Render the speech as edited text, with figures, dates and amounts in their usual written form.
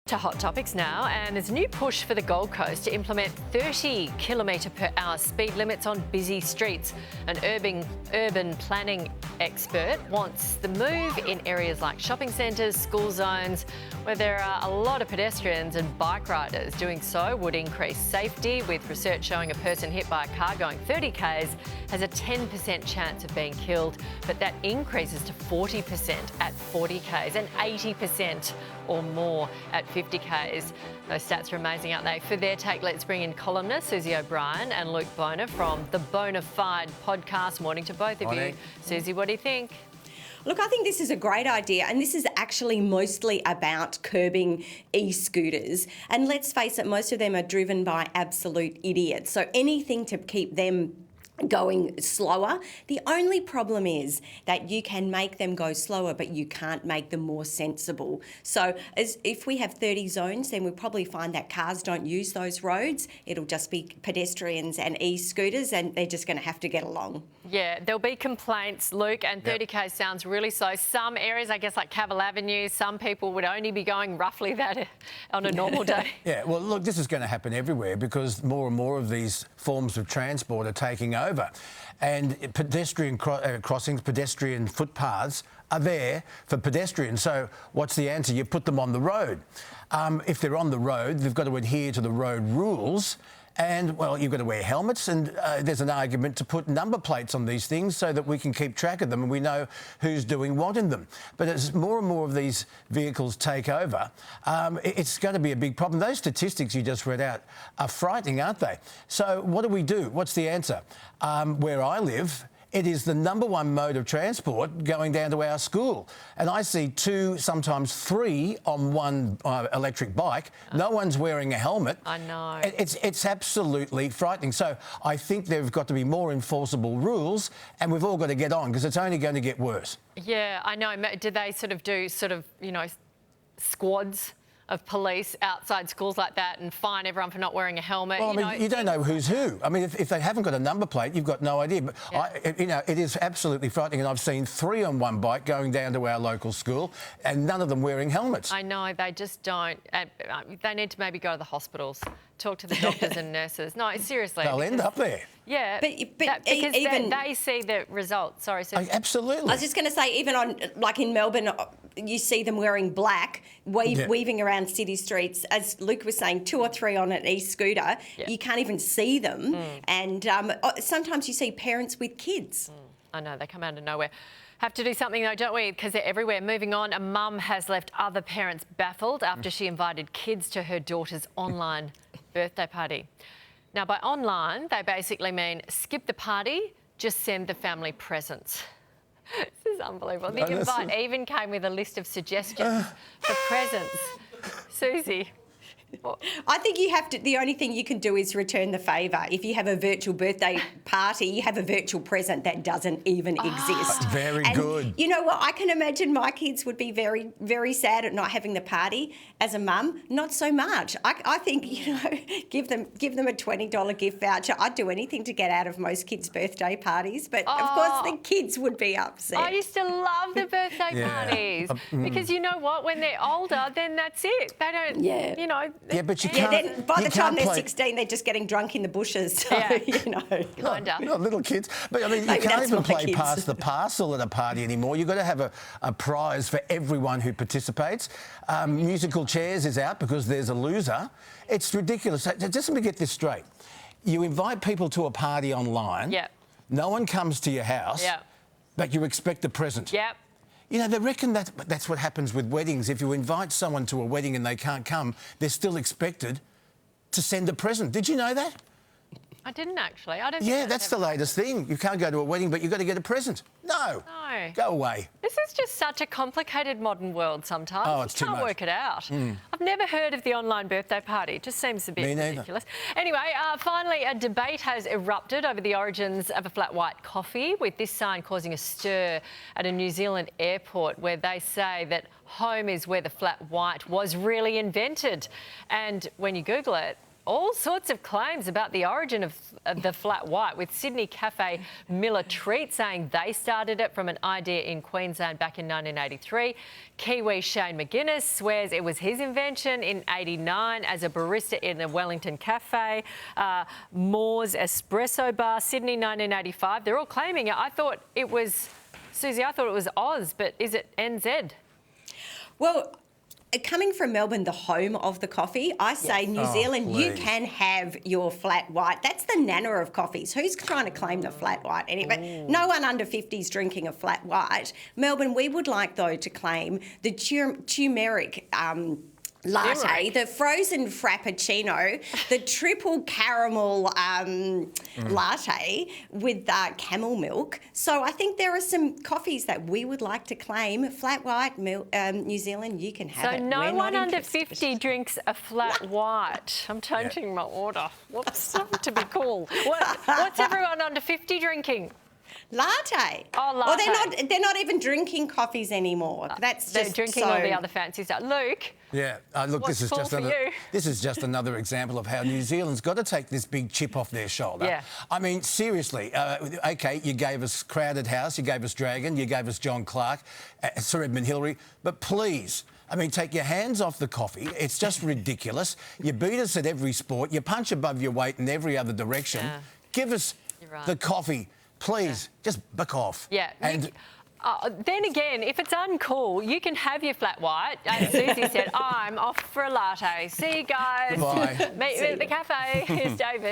To hot topics now, and there's a new push for the Gold Coast to implement 30 km/h speed limits on busy streets. An urban planning expert wants the move in areas like shopping centres, school zones, where there are a lot of pedestrians and bike riders. Doing so would increase safety, with research showing a person hit by a car going 30 k's has a 10% chance of being killed, but that increases to 40% at 40 k's and 80% or more at 50 k's. Those stats are amazing, aren't they? For their take, let's bring in columnist Susie O'Brien and Luke Bona from the Bona-fide podcast. Morning to both of you. Susie, what do you think? Look, I think this is a great idea, and this is actually mostly about curbing e-scooters. And let's face it, most of them are driven by absolute idiots. So anything to keep them going slower. The only problem is that you can make them go slower, but you can't make them more sensible. So if we have 30 zones, then we'll probably find that cars don't use those roads. It'll just be pedestrians and e-scooters, and they're just going to have to get along. Yeah, there'll be complaints, Luke, and 30 k sounds really slow. Some areas, I guess, like Cavill Avenue, some people would only be going roughly that on a normal day. Yeah, well, look, this is going to happen everywhere because more and more of these forms of transport are taking over. And pedestrian crossings, pedestrian footpaths are there for pedestrians. So what's the answer? You put them on the road. If they're on the road, they've got to adhere to the road rules. And, well, you've got to wear helmets, and there's an argument to put number plates on these things so that we can keep track of them and we know who's doing what in them. But as more and more of these vehicles take over, it's going to be a big problem. Those statistics you just read out are frightening, aren't they? So what do we do? What's the answer? Where I live, it is the number one mode of transport going down to our school. And I see 2, sometimes 3 on one electric bike. No one's wearing a helmet. I know. It's absolutely frightening. So I think there've got to be more enforceable rules, and we've all got to get on because it's only going to get worse. Yeah, I know. Do they do squads of police outside schools like that and fine everyone for not wearing a helmet? Well, I mean, you don't know who's who. I mean, if they haven't got a number plate, you've got no idea. But, yeah. It is absolutely frightening. And I've seen 3 on one bike going down to our local school and none of them wearing helmets. I know, they just don't. They need to maybe go to the hospitals, talk to the doctors and nurses. No, seriously. They'll end up there. Yeah, because even they see the results. Sorry, Susie. Absolutely. I was just going to say, even on, like in Melbourne, you see them wearing black, weaving around city streets. As Luke was saying, 2 or 3 on an e-scooter. Yeah. You can't even see them. And sometimes you see parents with kids. I know, they come out of nowhere. Have to do something though, don't we? Because they're everywhere. Moving on, a mum has left other parents baffled after she invited kids to her daughter's online birthday party. Now, by online, they basically mean skip the party, just send the family presents. This is unbelievable. The invite even came with a list of suggestions for presents. Susie. I think you have to. The only thing you can do is return the favour. If you have a virtual birthday party, you have a virtual present that doesn't even exist. Very good. You know what? I can imagine my kids would be very, very sad at not having the party. As a mum, not so much. I think give them a $20 gift voucher. I'd do anything to get out of most kids' birthday parties, but of course the kids would be upset. I used to love the birthday parties because you know what? When they're older, then that's it. They don't. Yeah, but you can't. Then by the time they're 16, they're just getting drunk in the bushes. So, Kinda. Not little kids. But I mean, you can't even play pass the parcel at a party anymore. You've got to have a prize for everyone who participates. Musical chairs is out because there's a loser. It's ridiculous. Just let me get this straight. You invite people to a party online. Yep. No one comes to your house. Yep. But you expect a present. Yep. You know, they reckon that's what happens with weddings. If you invite someone to a wedding and they can't come, they're still expected to send a present. Did you know that? I didn't actually. I don't. Yeah, that's the latest thing. You can't go to a wedding, but you've got to get a present. No. No. Go away. This is just such a complicated modern world sometimes. Oh, it's you too can't much. work it out. I've never heard of the online birthday party. It just seems a bit ridiculous. Anyway, finally, a debate has erupted over the origins of a flat white coffee, with this sign causing a stir at a New Zealand airport where they say that home is where the flat white was really invented. And when you Google it, all sorts of claims about the origin of the flat white, with Sydney cafe Miller Treat saying they started it from an idea in Queensland back in 1983. Kiwi Shane McGuinness swears it was his invention in '89 as a barista in a Wellington cafe. Moore's Espresso Bar, Sydney, 1985. They're all claiming it. I thought it was, Susie, I thought it was Oz, but is it NZ? Well, coming from Melbourne, the home of the coffee, I say New Zealand, you please. can have your flat white. That's the nana of coffees. Who's trying to claim the flat white anyway? No one under 50 is drinking a flat white. Melbourne, we would like, though, to claim the turmeric latte, the frozen frappuccino, the triple caramel latte with camel milk. So I think there are some coffees that we would like to claim. Flat white, New Zealand, you can have it. So no We're one not under interested. 50 drinks a flat white. I'm changing my order. Whoops, to be cool. What's everyone under 50 drinking? Latte. Oh, latte. Well, they're not even drinking coffees anymore. That's They're just drinking so... all the other fancy stuff. Luke. Yeah, look, What's this full for you? is just another example of how New Zealand's got to take this big chip off their shoulder. Yeah. I mean, seriously, OK, you gave us Crowded House, you gave us Dragon, you gave us John Clark, Sir Edmund Hillary, but please, I mean, take your hands off the coffee. It's just ridiculous. You beat us at every sport, you punch above your weight in every other direction. Yeah. Give us the coffee, please, just back off. Yeah. And then again, if it's uncool, you can have your flat white. As Susie said, I'm off for a latte. See you guys. Bye. Meet me at the cafe. Here's David.